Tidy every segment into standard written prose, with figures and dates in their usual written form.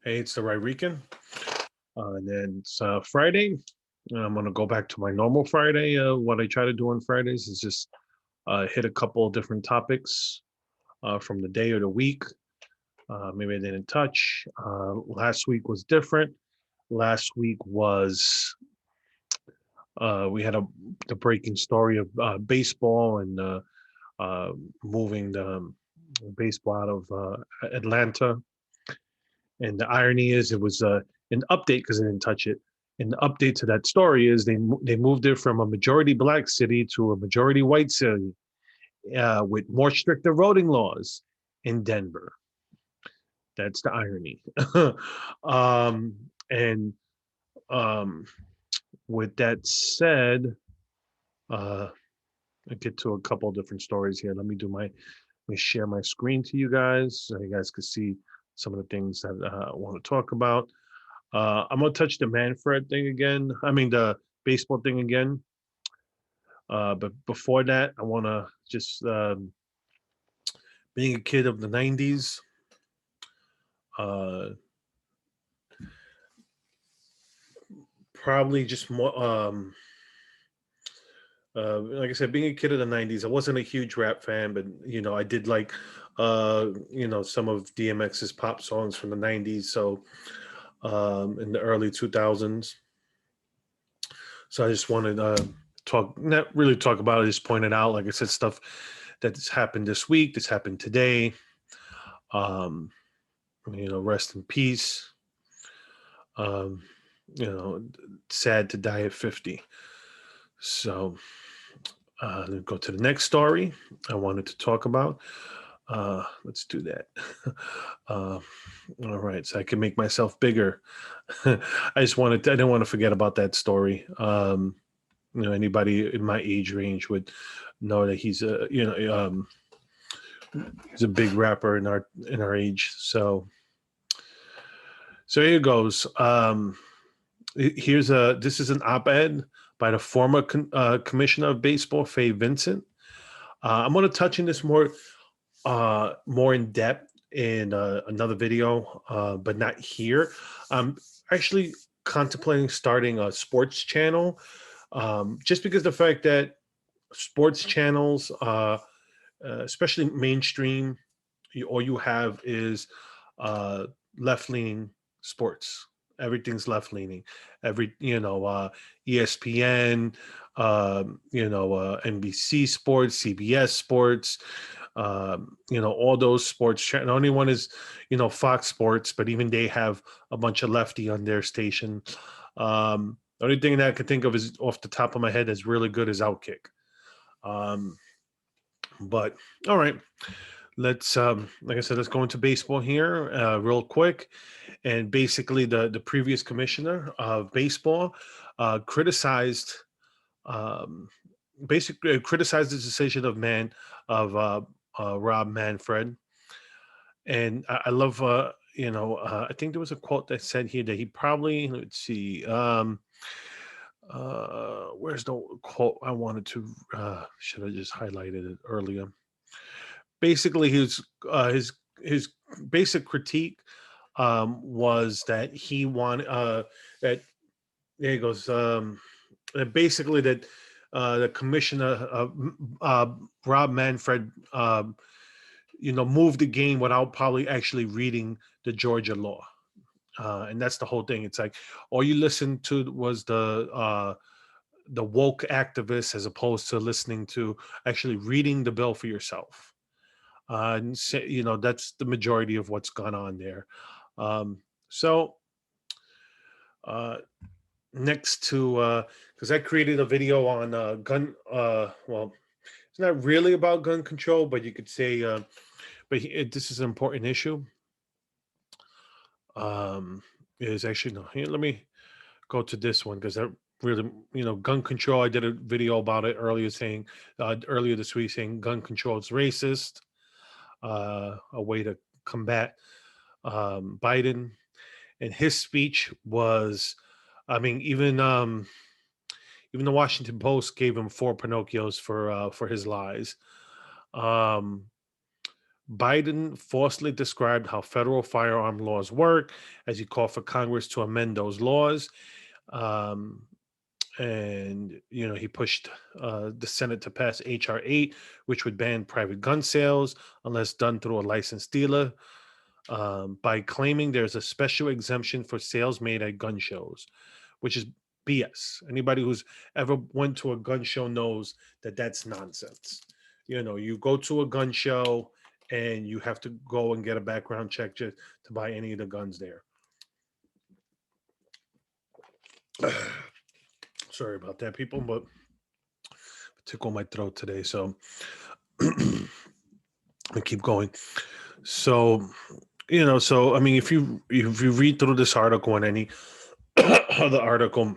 Hey, it's the Rican. And then it's Friday. I'm going to go back to my normal Friday. What I try to do on Fridays is just hit a couple of different topics from the day or the week. Maybe I didn't touch. Last week was different. Last week was we had the breaking story of baseball and uh, moving the baseball out of Atlanta. And the irony is, it was an update because I didn't touch it. And the update to that story is they moved it from a majority black city to a majority white city with more stricter voting laws in Denver. That's the irony. And um, with that said, uh, I get to a couple of different stories here. Let me share my screen to you guys so you guys can see some of the things that I want to talk about. I'm gonna touch the Manfred thing again. I mean the baseball thing again. But before that, I want to just being a kid of the '90s. Uh, Probably just more. Like I said, being a kid of the '90s, I wasn't a huge rap fan, but I did like, some of DMX's pop songs from the '90s. So in the early 2000s. So I just wanted to talk, not really talk about it, just point it out. Like I said, stuff that's happened this week, that's happened today. Um, rest in peace. Um, sad to die at 50. So let's go to the next story I wanted to talk about. Let's do that. uh, all right, so I can make myself bigger. I didn't want to forget about that story. Anybody in my age range would know that he's a big rapper in our age. So here goes. This is an op-ed by the former commissioner of baseball, Faye Vincent. I'm going to touch on this more in depth in another video, but not here. I'm actually contemplating starting a sports channel, just because the fact that sports channels, especially mainstream, all you have is uh, left leaning sports. Everything's left leaning. ESPN, NBC Sports, CBS Sports, all those sports. The only one is, Fox Sports, but even they have a bunch of lefty on their station. The only thing that I can think of is off the top of my head that's really good is Outkick. Um, but all right, let's like I said, let's go into baseball here real quick. And basically, the previous commissioner of baseball criticized um, basically criticized the decision of Rob Manfred. And I love I think there was a quote that said here that he probably, let's see, where's the quote I wanted to, should have just highlighted it earlier. Basically, his basic critique was that he wanted that there he goes, basically that the commissioner Rob Manfred moved the game without probably actually reading the Georgia law. And that's the whole thing. It's like all you listened to was the woke activists, as opposed to listening to actually reading the bill for yourself. And that's the majority of what's gone on there. So uh, next to because I created a video on gun. Well, it's not really about gun control, but you could say, this is an important issue. Is actually no. Here, let me go to this one because that really, gun control. I did a video about it earlier this week, saying gun control is racist. A way to combat Biden. And his speech was, I mean, even the Washington Post gave him four Pinocchios for his lies. Um, Biden falsely described how federal firearm laws work as he called for Congress to amend those laws. Um, and he pushed the Senate to pass HR 8, which would ban private gun sales unless done through a licensed dealer, by claiming there's a special exemption for sales made at gun shows, which is BS. Anybody who's ever went to a gun show knows that that's nonsense. You go to a gun show and you have to go and get a background check just to buy any of the guns there. Sorry about that, people, but tickle my throat today, so I keep going. So, so I mean, if you read through this article and any other article,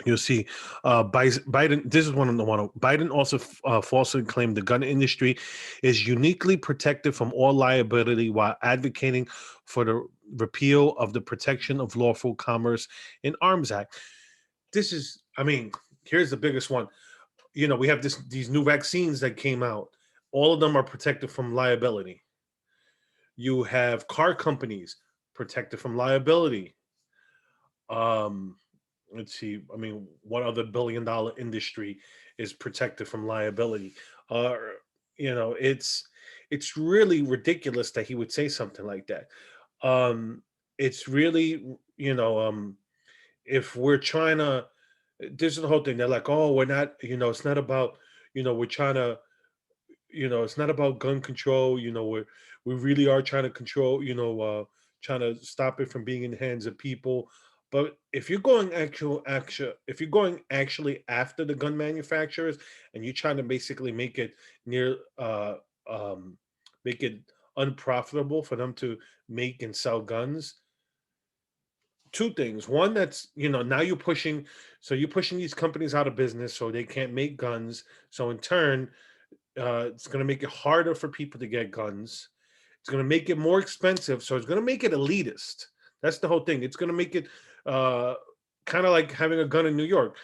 you'll see Biden. This is one of the one. Biden also falsely claimed the gun industry is uniquely protected from all liability while advocating for the repeal of the Protection of Lawful Commerce in Arms Act. This is, I mean, here's the biggest one. We have these new vaccines that came out. All of them are protected from liability. You have car companies protected from liability. Um, let's see. I mean, what other billion-dollar industry is protected from liability? Uh, it's really ridiculous that he would say something like that. It's really, if we're trying to, this is the whole thing. They're like, oh, we're not, it's not about, we're trying to, it's not about gun control. We really are trying to control, trying to stop it from being in the hands of people. But if you're going if you're going actually after the gun manufacturers and you're trying to basically um, make it unprofitable for them to make and sell guns, two things. One, that's now you're pushing these companies out of business, so they can't make guns. So in turn, it's going to make it harder for people to get guns. It's going to make it more expensive, so it's going to make it elitist. That's the whole thing. It's going to make it uh, kind of like having a gun in New York.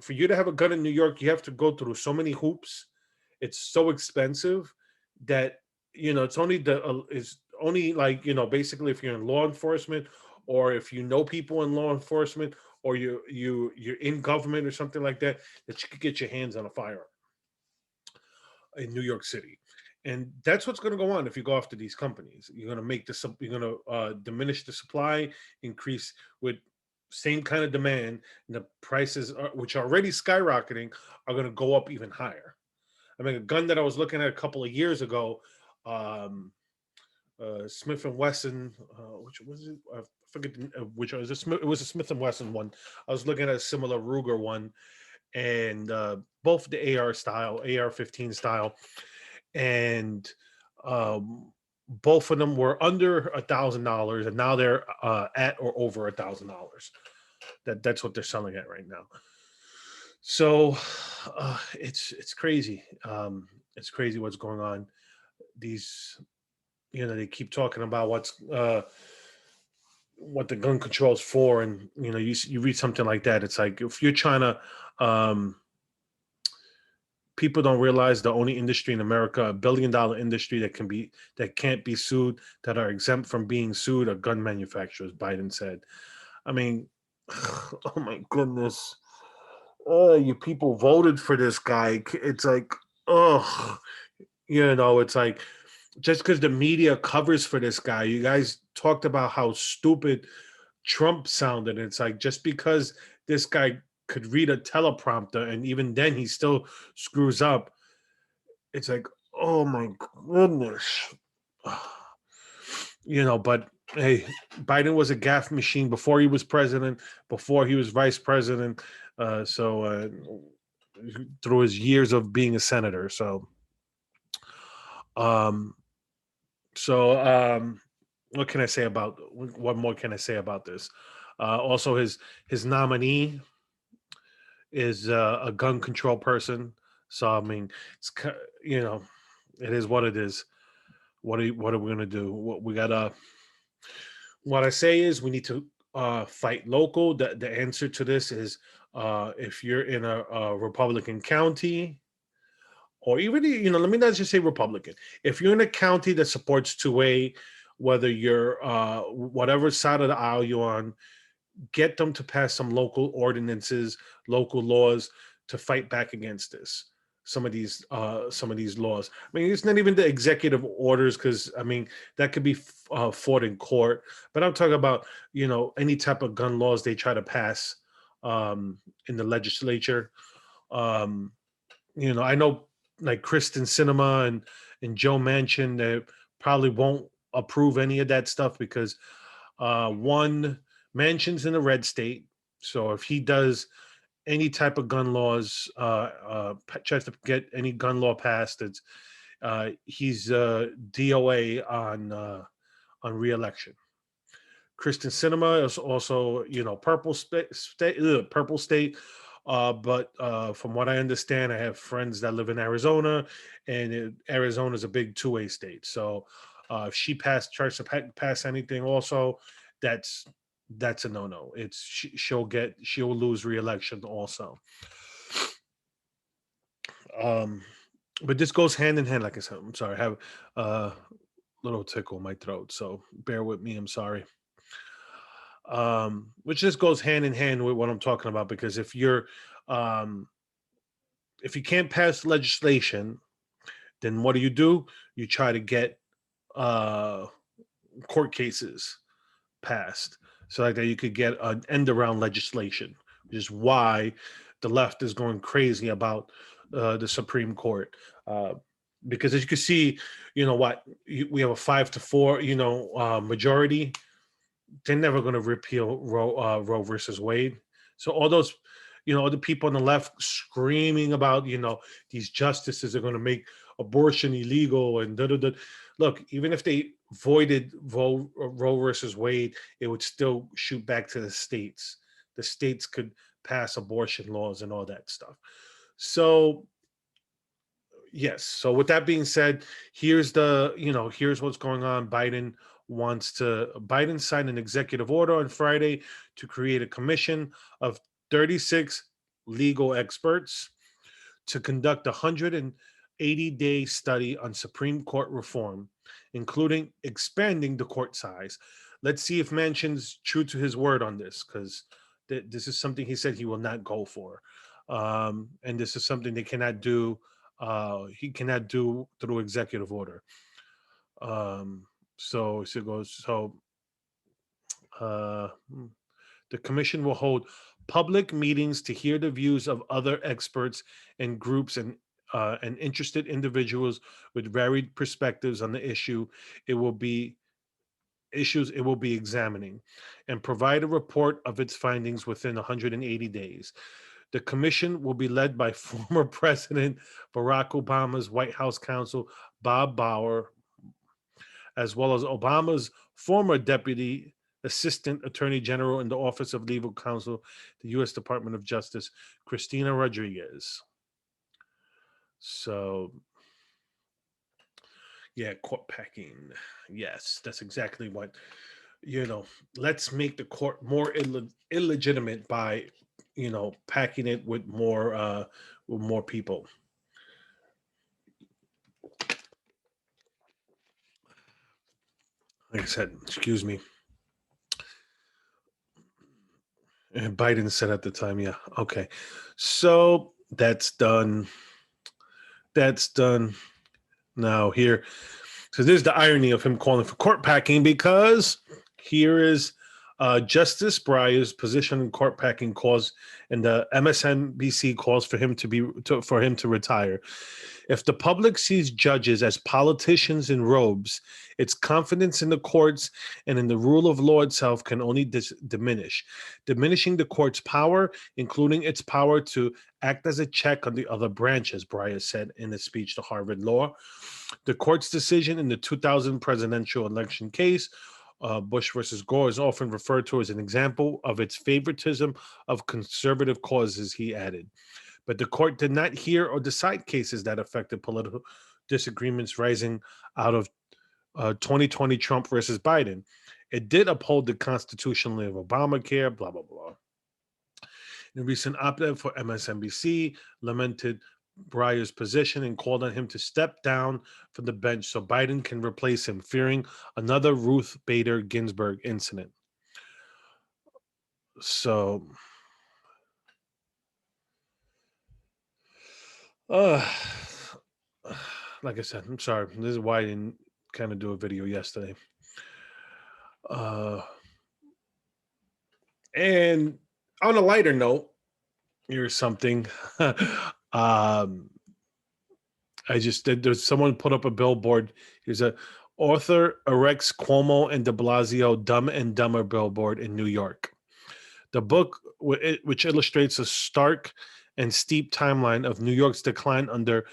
For you to have a gun in New York, you have to go through so many hoops. It's so expensive that it's only like basically if you're in law enforcement or if you know people in law enforcement or you're in government or something like that, that you could get your hands on a firearm in New York City. And that's what's going to go on if you go after these companies. You're going to you're going to diminish the supply, increase with same kind of demand, and the prices, which are already skyrocketing, are going to go up even higher. I mean, a gun that I was looking at a couple of years ago, um, Smith and Wesson, which was it? I forget which one. It was a Smith and Wesson one. I was looking at a similar Ruger one, and both the AR-15 style, and um, both of them were under $1,000, and now they're at or over $1,000. That's what they're selling at right now. So it's crazy. It's crazy what's going on. These, they keep talking about what the gun control is for, and you read something like that. It's like if you're trying to people don't realize the only industry in America, $1 billion industry that can't be sued, that are exempt from being sued, are gun manufacturers. Biden said. I mean, oh my goodness, you people voted for this guy. It's like, oh, it's like just because the media covers for this guy. You guys talked about how stupid Trump sounded. It's like just because this guy could read a teleprompter and even then he still screws up. It's like, oh my goodness. But hey, Biden was a gaffe machine before he was president, before he was vice president. So through his years of being a senator. Um, so what can I say about what more can I say about this? Also, his nominee is a gun control person. So I mean, it's it is what it is. What are we gonna do? What we gotta. What I say is we need to fight local. The answer to this is if you're in a Republican county or even, let me not just say Republican. If you're in a county that supports 2A, whether you're whatever side of the aisle you're on, get them to pass some local ordinances, local laws to fight back against this. Some of these laws. I mean, it's not even the executive orders, because I mean that could be fought in court. But I'm talking about any type of gun laws they try to pass in the legislature. Um, I know like Kristen Cinema and Joe Manchin, they probably won't approve any of that stuff because one, Manchin's in a red state, so if he does any type of gun laws, tries to get any gun law passed, it's he's DOA on reelection. Kristen Cinema is also, purple state. But from what I understand, I have friends that live in Arizona, and Arizona is a big 2A state. So if she tries to pass anything, also, that's that's a no. It's she'll lose reelection also. Um, but this goes hand in hand. Like I said, I'm sorry, I have a little tickle in my throat, so bear with me. I'm sorry. Which just goes hand in hand with what I'm talking about, because um, if you can't pass legislation, then what do? You try to get uh, court cases passed, so like that you could get an end around legislation, which is why the left is going crazy about the Supreme Court. Because as you can see, we have a 5-4, majority. They're never going to repeal Roe versus Wade. So all those, all the people on the left screaming about, these justices are going to make abortion illegal and da da da. Look, even if they voided Roe versus Wade, it would still shoot back to the states. The states could pass abortion laws and all that stuff. So yes. So with that being said, here's what's going on. Biden signed an executive order on Friday to create a commission of 36 legal experts to conduct a 180-day study on Supreme Court reform, including expanding the court size. Let's see if Manchin's true to his word on this, because this is something he said he will not go for. And this is something they cannot do. He cannot do through executive order. So it goes. Uh, the commission will hold public meetings to hear the views of other experts and groups and interested individuals with varied perspectives on the issues it will be examining, and provide a report of its findings within 180 days. The commission will be led by former President Barack Obama's White House counsel, Bob Bauer, as well as Obama's former Deputy Assistant Attorney General in the Office of Legal Counsel, the U.S. Department of Justice, Christina Rodriguez. So, yeah, court packing. Yes, that's exactly what, let's make the court more illegitimate by, packing it with more people. Like I said, excuse me. And Biden said at the time, yeah, okay. So that's done. That's done. Now here, so there's the irony of him calling for court packing, because here is Justice Breyer's position in court packing cause, and the MSNBC calls for him to retire. If the public sees judges as politicians in robes, its confidence in the courts and in the rule of law itself can only diminish, diminishing the court's power, including its power to act as a check on the other branches, Breyer said in a speech to Harvard Law. The court's decision in the 2000 presidential election case, Bush versus Gore, is often referred to as an example of its favoritism of conservative causes, he added. But the court did not hear or decide cases that affected political disagreements rising out of 2020 Trump versus Biden. It did uphold the constitutionality of Obamacare, blah, blah, blah. In a recent op-ed for MSNBC, lamented Breyer's position and called on him to step down from the bench so Biden can replace him, fearing another Ruth Bader Ginsburg incident. So, uh, like I said, I'm sorry. This is why I didn't kind of do a video yesterday. Uh, and on a lighter note, here's something. um, I just did. There's someone put up a billboard. Here's a author erects Cuomo and De Blasio Dumb and Dumber billboard in New York. The book, which illustrates a stark and steep timeline of New York's decline under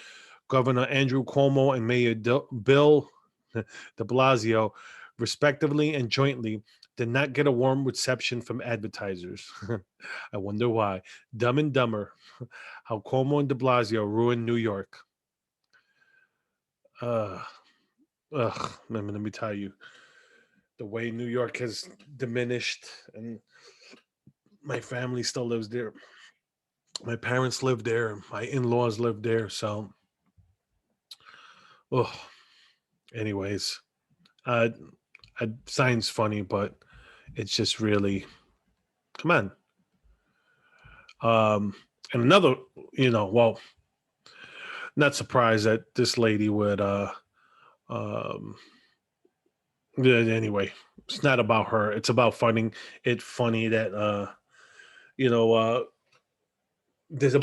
Governor Andrew Cuomo and Mayor Bill de Blasio, respectively and jointly, did not get a warm reception from advertisers. I wonder why. Dumb and Dumber, how Cuomo and de Blasio ruined New York. Uh, let me tell you, the way New York has diminished, and my family still lives there. My parents live there. My in-laws live there. So, oh, anyways, uh, science funny, but it's just really come on. And another, well, not surprised that this lady would. Um, yeah, anyway, it's not about her. It's about finding it funny that you know uh, there's a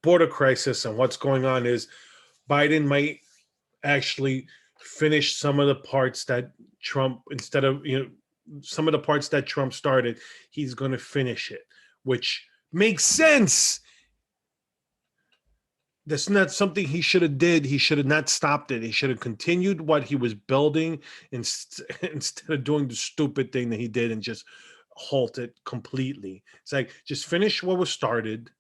border crisis, and what's going on is Biden might actually finish some of the parts that Trump, instead of some of the parts that Trump started, he's going to finish it, which makes sense. That's not something he should have did. He should have not stopped it. He should have continued what he was building instead of doing the stupid thing that he did and just halt it completely. It's like just finish what was started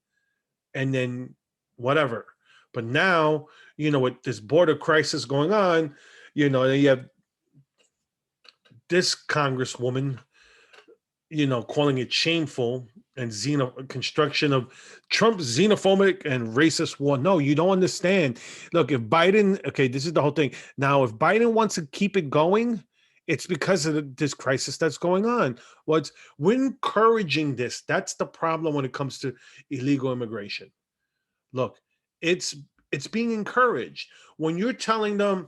and then whatever. But now, with this border crisis going on, you have this congresswoman, calling it shameful and construction of Trump's xenophobic and racist war. No, you don't understand. Look, if Biden, okay, this is the whole thing. Now, if Biden wants to keep it going, it's because of this crisis that's going on. We're encouraging this. That's the problem when it comes to illegal immigration. Look, it's it's being encouraged when you're telling them,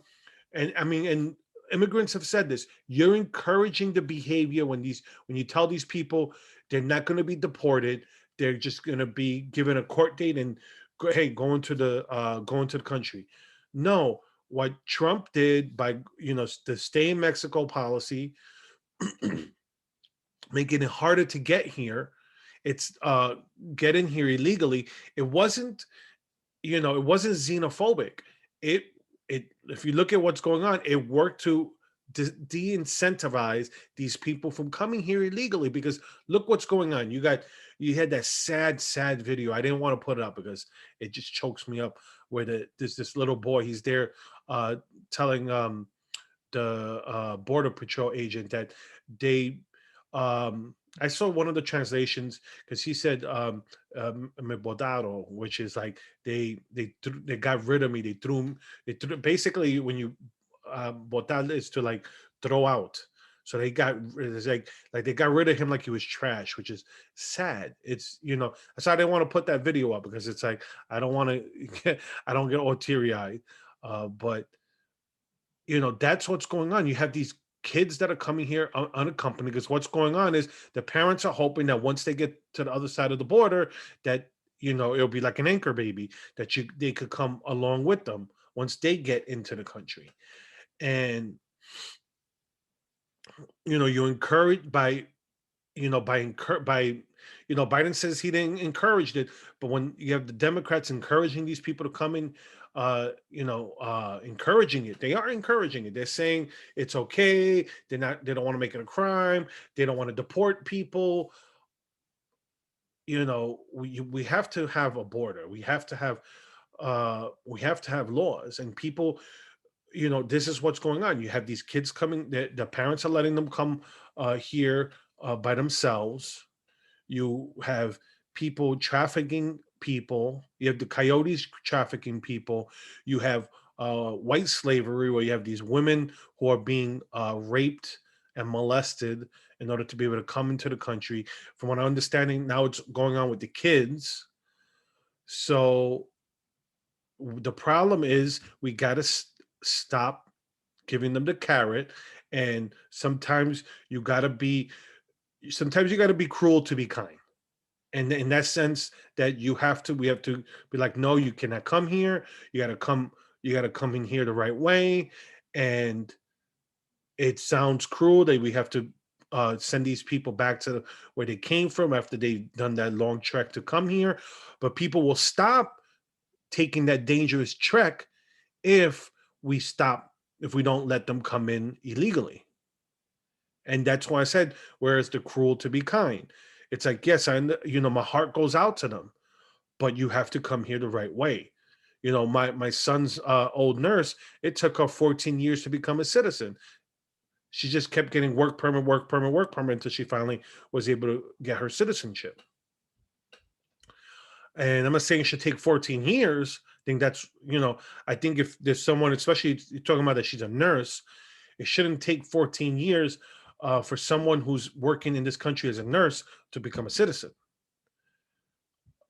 and I mean, and immigrants have said this. You're encouraging the behavior when you tell these people they're not going to be deported, they're just going to be given a court date and hey, going to the country. No, what Trump did by the stay in Mexico policy, making it harder to get here. It's get in here illegally. It wasn't it wasn't xenophobic. It if you look at what's going on, it worked to de-incentivize these people from coming here illegally because look what's going on. You had that sad video. I didn't want to put it up because it just chokes me up where there's this little boy, he's there telling the border patrol agent that they I saw one of the translations because he said me bodaron, which is like they got rid of me. Basically when you botar is to like throw out. So it's like they got rid of him like he was trash, which is sad. It's so I didn't want to put that video up because it's like I don't want to I don't get all teary eyed. But that's what's going on. You have these kids that are coming here unaccompanied because what's going on is the parents are hoping that once they get to the other side of the border that it'll be like an anchor baby that they could come along with them once they get into the country. And you encourage by Biden says he didn't encourage it, but when you have the Democrats encouraging these people to come in, encouraging it, they are encouraging it. They're saying it's okay. They don't want to make it a crime. They don't want to deport people. We have to have a border. We have to have laws and people. This is what's going on. You have these kids coming. The parents are letting them come here by themselves. You have people trafficking people, you have the coyotes trafficking people, you have white slavery where you have these women who are being raped and molested in order to be able to come into the country. From what I'm understanding, now it's going on with the kids. So the problem is we got to stop giving them the carrot, and sometimes you got to be cruel to be kind. And in that sense, that we have to be like, no, you cannot come here. You got to come in here the right way. And it sounds cruel that we have to send these people back to where they came from after they've done that long trek to come here. But people will stop taking that dangerous trek if if we don't let them come in illegally. And that's why I said, whereas the cruel to be kind. It's like, yes, my heart goes out to them, but you have to come here the right way. My son's old nurse, it took her 14 years to become a citizen. She just kept getting work permit, work permit, work permit until she finally was able to get her citizenship. And I'm not saying it should take 14 years. I think if there's someone, especially you're talking about that she's a nurse, it shouldn't take 14 years for someone who's working in this country as a nurse to become a citizen.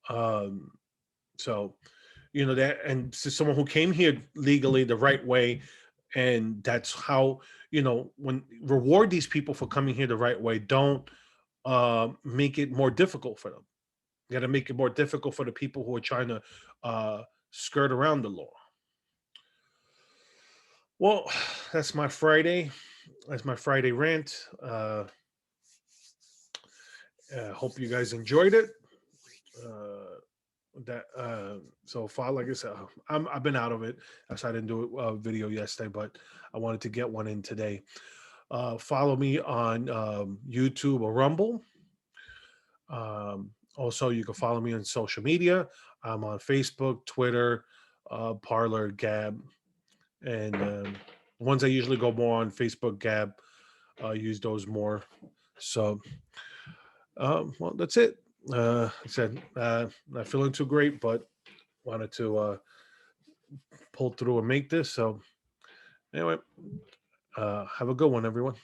Um, so, that, and so someone who came here legally the right way, and that's how, when reward these people for coming here the right way, don't make it more difficult for them. You got to make it more difficult for the people who are trying to uh, skirt around the law. Well, that's my Friday. That's my Friday rant. Hope you guys enjoyed it. Uh, so far, like I said, I've been out of it. I didn't do a video yesterday, but I wanted to get one in today. Follow me on YouTube or Rumble. Also, you can follow me on social media. I'm on Facebook, Twitter, Parler, Gab, and ones I usually go more on Facebook, Gab. Use those more. So, well, that's it. I said not feeling too great, but wanted to pull through and make this. So, anyway, have a good one, everyone.